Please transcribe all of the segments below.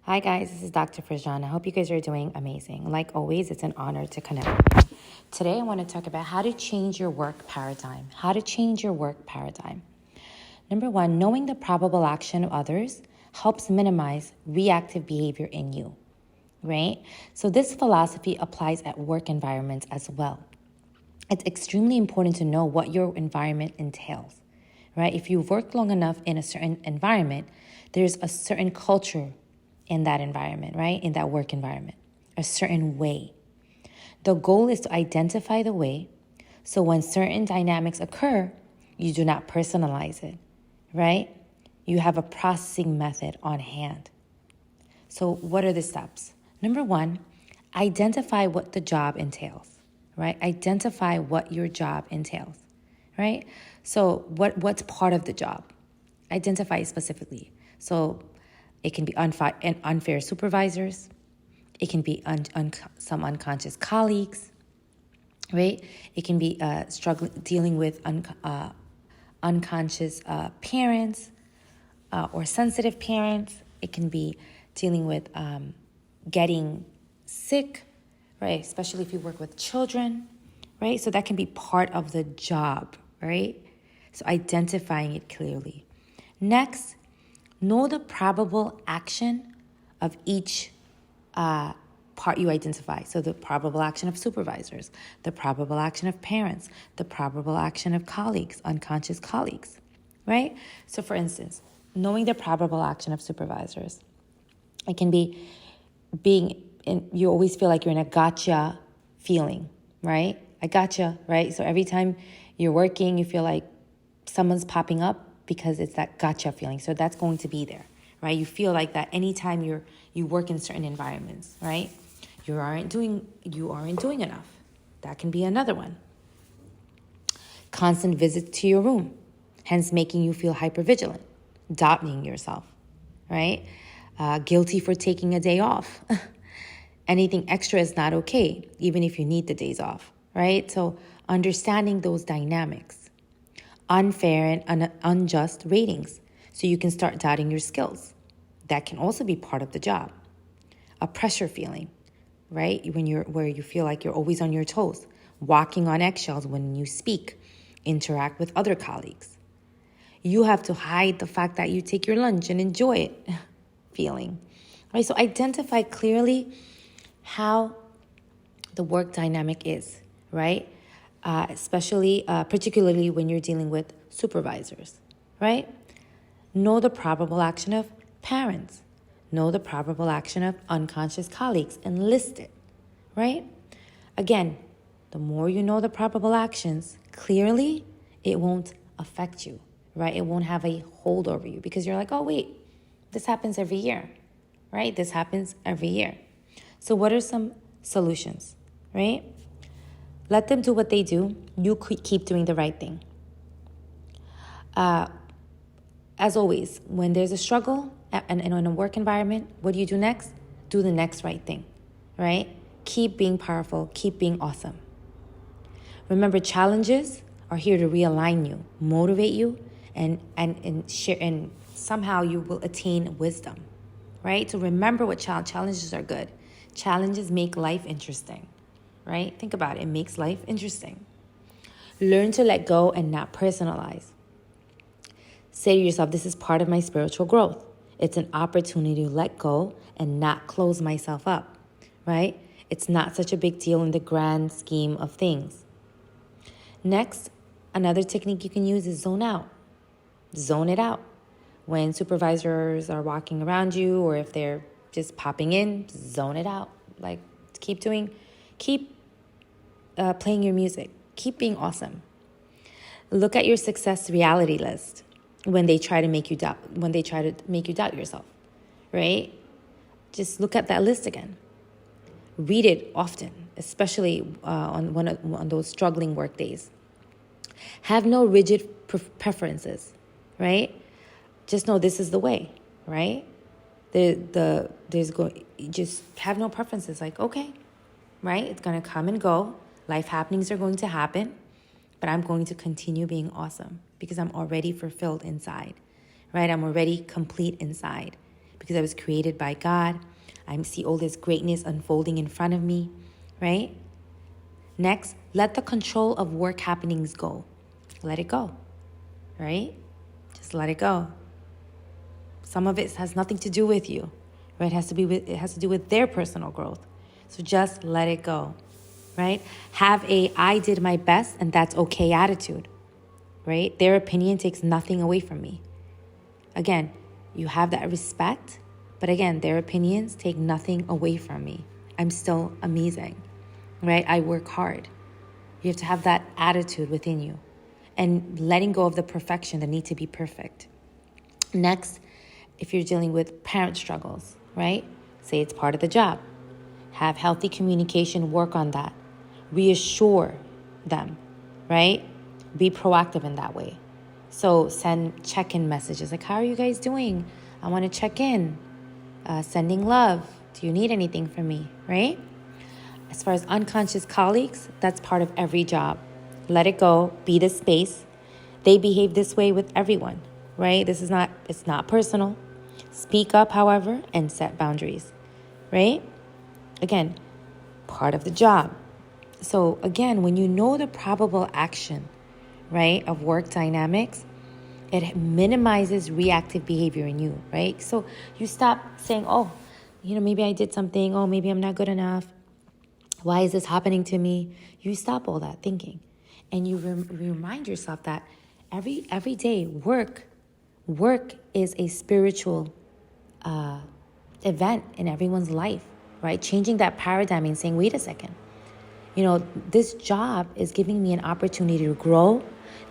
Hi guys, this is Dr. Farjan. I hope you guys are doing amazing. Like always, it's an honor to connect with you. Today I want to talk about how to change your work paradigm. How to change your work paradigm. Number one, knowing the probable action of others helps minimize reactive behavior in you, right? So this philosophy applies at work environments as well. It's extremely important to know what your environment entails, right? If you've worked long enough in a certain environment, there's a certain culture in that environment, right? In that work environment, a certain way. The goal is to identify the way so when certain dynamics occur, you do not personalize it, right? You have a processing method on hand. So what are the steps? Number one, identify what the job entails, right? Identify what your job entails, right? So what's part of the job? Identify it specifically. So it can be unfair supervisors. It can be some unconscious colleagues, right? It can be dealing with unconscious parents or sensitive parents. It can be dealing with getting sick, right? Especially if you work with children, right? So that can be part of the job, right? So identifying it clearly. Next, know the probable action of each part you identify. So the probable action of supervisors, the probable action of parents, the probable action of colleagues, unconscious colleagues, right? So for instance, knowing the probable action of supervisors, it can be you always feel like you're in a gotcha feeling, right? I gotcha, right? So every time you're working, you feel like someone's popping up because it's that gotcha feeling. So that's going to be there, right? You feel like that anytime you work in certain environments, right? You aren't doing enough. That can be another one. Constant visits to your room, hence making you feel hypervigilant, doubting yourself, right? Guilty for taking a day off. Anything extra is not okay, even if you need the days off, right? So understanding those dynamics. Unfair and unjust ratings, so you can start doubting your skills. That can also be part of the job. A pressure feeling, right? Where you feel like you're always on your toes, walking on eggshells when you speak, interact with other colleagues. You have to hide the fact that you take your lunch and enjoy it feeling, right? So identify clearly how the work dynamic is, right? Particularly when you're dealing with supervisors, right? Know the probable action of parents. Know the probable action of unconscious colleagues and list it, right? Again, the more you know the probable actions, clearly it won't affect you, right? It won't have a hold over you because you're like, oh, wait, this happens every year, right? This happens every year. So what are some solutions, right? Let them do what they do. You keep doing the right thing. As always, when there's a struggle and in a work environment, what do you do next? Do the next right thing, right? Keep being powerful. Keep being awesome. Remember, challenges are here to realign you, motivate you, and share, and somehow you will attain wisdom, right? So remember what challenges are good. Challenges make life interesting, right? Think about it. It makes life interesting. Learn to let go and not personalize. Say to yourself, this is part of my spiritual growth. It's an opportunity to let go and not close myself up, right? It's not such a big deal in the grand scheme of things. Next, another technique you can use is zone out. Zone it out. When supervisors are walking around you or if they're just popping in, zone it out. Like keep playing your music. Keep being awesome. Look at your success reality list when they try to make you doubt yourself, right? Just look at that list again. Read it often, especially on those struggling work days. Have no rigid preferences, right? Just know this is the way, right? Just have no preferences. Like, okay, right? It's gonna come and go. Life happenings are going to happen, but I'm going to continue being awesome because I'm already fulfilled inside, right? I'm already complete inside because I was created by God. I see all this greatness unfolding in front of me, right? Next, let the control of work happenings go. Let it go, right? Just let it go. Some of it has nothing to do with you, right? It has to do with their personal growth. So just let it go, right? Have a I did my best and that's okay attitude, right? Their opinion takes nothing away from me. Again, you have that respect, but again, their opinions take nothing away from me. I'm still amazing, right? I work hard. You have to have that attitude within you and letting go of the perfection, the need to be perfect. Next, if you're dealing with parent struggles, right? Say it's part of the job. Have healthy communication, work on that. Reassure them, right? Be proactive in that way. So send check-in messages like, how are you guys doing? I want to check in. Sending love. Do you need anything from me, right? As far as unconscious colleagues, that's part of every job. Let it go. Be the space. They behave this way with everyone, right? It's not personal. Speak up, however, and set boundaries, right? Again, part of the job. So again, when you know the probable action, right, of work dynamics, it minimizes reactive behavior in you, right? So you stop saying, oh, maybe I did something. Oh, maybe I'm not good enough. Why is this happening to me? You stop all that thinking. And you remind yourself that every day, work is a spiritual event in everyone's life, right? Changing that paradigm and saying, wait a second. This job is giving me an opportunity to grow.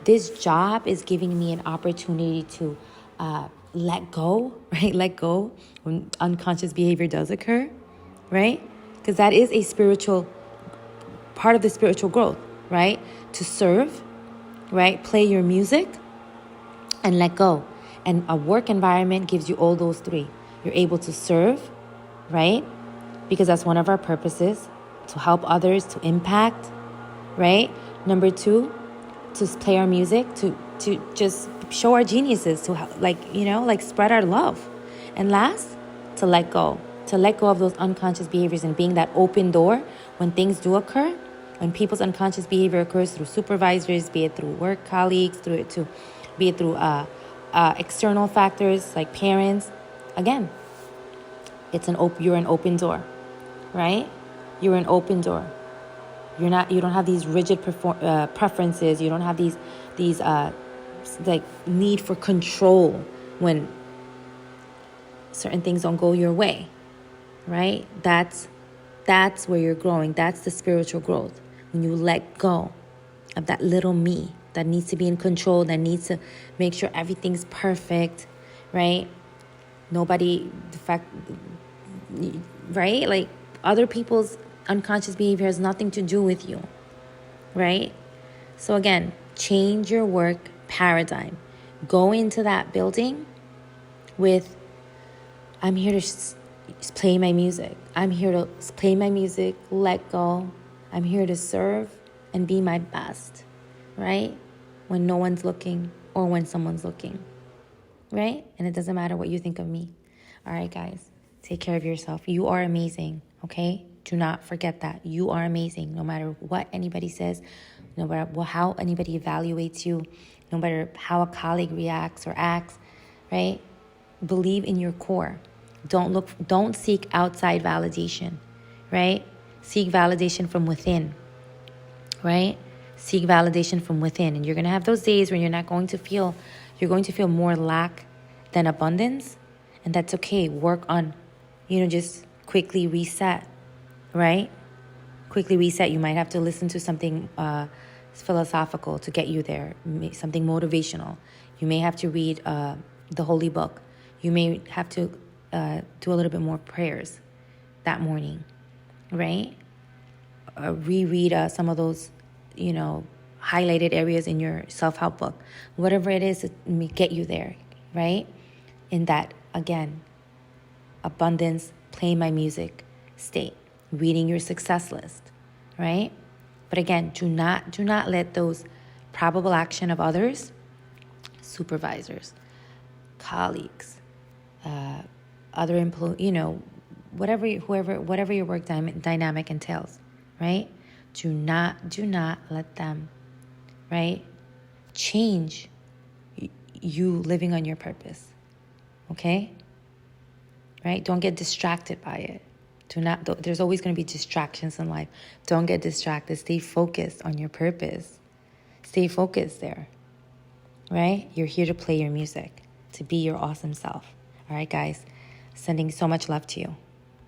This job is giving me an opportunity to let go, right? Let go when unconscious behavior does occur, right? Because that is a spiritual part of the spiritual growth, right? To serve, right? Play your music and let go. And a work environment gives you all those three. You're able to serve, right? Because that's one of our purposes, to help others, to impact, right? Number 2, to play our music, to just show our geniuses, to spread our love. And last, to let go of those unconscious behaviors and being that open door when things do occur, when people's unconscious behavior occurs through supervisors, be it through work colleagues, be it through external factors like parents. Again, you're an open door, right? You're an open door. You don't have these rigid preferences. You don't have these need for control when certain things don't go your way, right? That's where you're growing. That's the spiritual growth. When you let go of that little me that needs to be in control, that needs to make sure everything's perfect, right? Right? Like other people's unconscious behavior has nothing to do with you, right? So again, change your work paradigm. Go into that building with, I'm here to play my music. I'm here to play my music, let go. I'm here to serve and be my best, right? When no one's looking or when someone's looking, right? And it doesn't matter what you think of me. All right, guys, take care of yourself. You are amazing, okay? Do not forget that. You are amazing, no matter what anybody says, no matter how anybody evaluates you, no matter how a colleague reacts or acts, right? Believe in your core. Don't seek outside validation, right? Seek validation from within, right? Seek validation from within. And you're going to have those days when you're going to feel more lack than abundance. And that's okay. Work on, just quickly reset, right? Quickly reset. You might have to listen to something philosophical to get you there, something motivational. You may have to read the Holy Book. You may have to do a little bit more prayers that morning, right? Reread some of those, highlighted areas in your self-help book. Whatever it is, it may get you there, right? In that, again, abundance, play my music state, reading your success list, right? But again, do not let those probable action of others, supervisors, colleagues, other whatever your work dynamic entails, right? Do not let them, right, change you living on your purpose. Okay? Right? Don't get distracted by it. There's always going to be distractions in life. Don't get distracted. Stay focused on your purpose. Stay focused there. Right? You're here to play your music, to be your awesome self. All right, guys? Sending so much love to you.